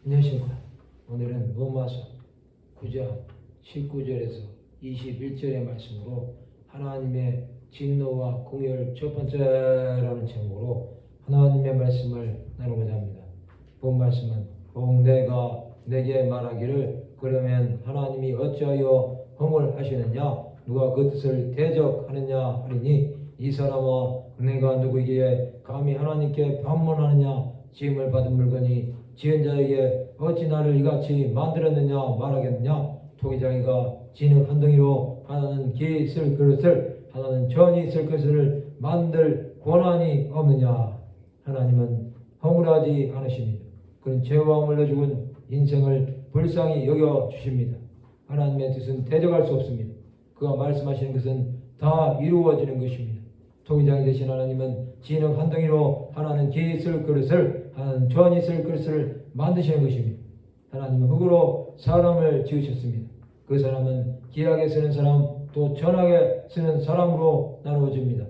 안녕하십니까. 오늘은 로마서 9장 19절에서 21절의 말씀으로 하나님의 진노와 공열 첫 번째라는 제목으로 하나님의 말씀을 나누고자 합니다. 본 말씀은 내가 내게 말하기를 그러면 하나님이 어찌하여 허물하시느냐 누가 그 뜻을 대적하느냐 하리니 이 사람아 내가 누구에게 감히 하나님께 반문하느냐 지음을 받은 물건이 지은 자에게 어찌 나를 이같이 만들었느냐 말하겠느냐 토기장이가 진흙 한 덩이로 하나는 기에 있을 그릇을 하나는 전이 있을 것을 만들 권한이 없느냐. 하나님은 허물하지 않으십니다. 그는 죄와 물려 죽은 인생을 불쌍히 여겨주십니다. 하나님의 뜻은 대적할 수 없습니다. 그가 말씀하시는 것은 다 이루어지는 것입니다. 토기장이 되신 하나님은 진흙 한 덩이로 하나는 기에 있을 그릇을 하나는 전이 있을 그릇을 만드시는 것입니다. 하나님은 흙으로 사람을 지으셨습니다. 그 사람은 기하게 쓰는 사람 또 전하게 쓰는 사람으로 나누어집니다.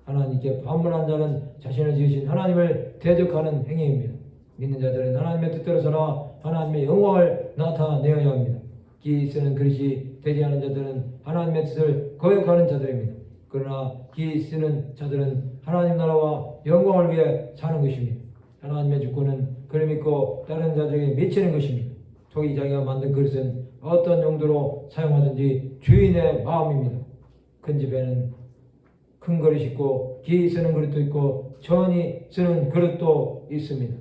하나님께 반문한 자는 자신을 지으신 하나님을 대적하는 행위입니다. 믿는 자들은 하나님의 뜻대로 살아 하나님의 영광을 나타내어야 합니다. 기에 쓰는 그릇이 되지 않은 자들은 하나님의 뜻을 거역하는 자들입니다. 그러나 기에 쓰는 자들은 하나님 나라와 영광을 위해 사는 것입니다. 하나님의 주권은 그를 믿고 다른 자들에게 미치는 것입니다. 토기 자기가 만든 그릇은 어떤 용도로 사용하든지 주인의 마음입니다. 큰 집에는 큰 그릇이 있고 기에 쓰는 그릇도 있고 전이 쓰는 그릇도 있습니다.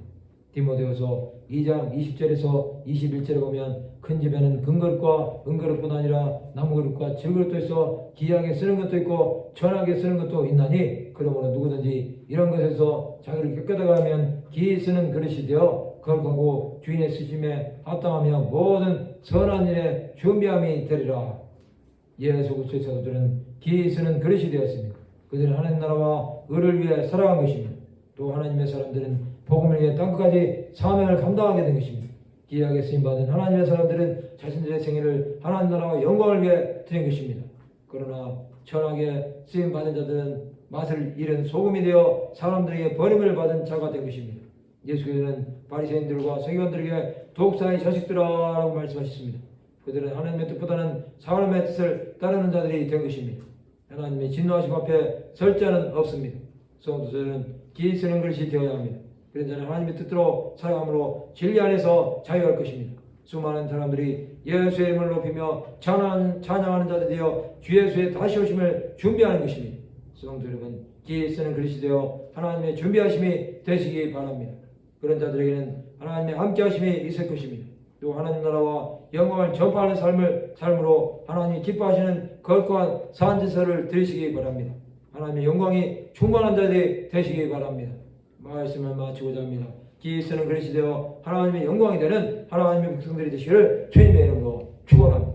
디모데후서 2장 20절에서 21절에 보면 큰 집에는 큰 그릇과 은그릇뿐 아니라 나무 그릇과 질그릇도 있어 기하게 쓰는 것도 있고 전하게 쓰는 것도 있나니 그러므로 누구든지 이런 것에서 자기를 깨끗하게 하면 기에 쓰는 그릇이 되어 거룩하고 주인의 쓰심에 합당하며 모든 선한 일에 준비함이 되리라. 예수 그리스도의 사도들은 기에 쓰는 그릇이 되었습니다. 그들은 하나님 나라와 의를 위해 살아간 것입니다. 또 하나님의 사람들은 복음을 위해 땅끝까지 사명을 감당하게 된 것입니다. 기하게 쓰임받은 하나님의 사람들은 자신들의 생애를 하나님 나라와 영광을 위해 드린 것입니다. 그러나 천하게 쓰임받은 자들은 맛을 잃은 소금이 되어 사람들에게 버림을 받은 자가 된 것입니다. 예수께서는 바리새인들과 서기관들에게 독사의 자식들아라고 말씀하셨습니다. 그들은 하나님의 뜻보다는 사람의 뜻을 따르는 자들이 된 것입니다. 하나님의 진노하심 앞에 설 자는 없습니다. 성도들은 기에 쓰는 것이 되어야 합니다. 그런 자는 하나님의 뜻대로 살아감으로 진리 안에서 자유할 것입니다. 수많은 사람들이 예수의 이름을 높이며 찬양하는 자들이 되어 주 예수의 다시 오심을 준비하는 것입니다. 성도 여러분, 기에 쓰는 그릇이 되어 하나님의 준비하심이 되시기 바랍니다. 그런 자들에게는 하나님의 함께하심이 있을 것입니다. 또 하나님 나라와 영광을 전파하는 삶으로 하나님이 기뻐하시는 거룩한 산지서를 드리시기 바랍니다. 하나님의 영광이 충만한 자들이 되시기 바랍니다. 말씀을 마치고자 합니다. 기에 쓰는 그릇이 되어 하나님의 영광이 되는 하나님의 백성들이 되시기를 주님의 이름으로 축원합니다.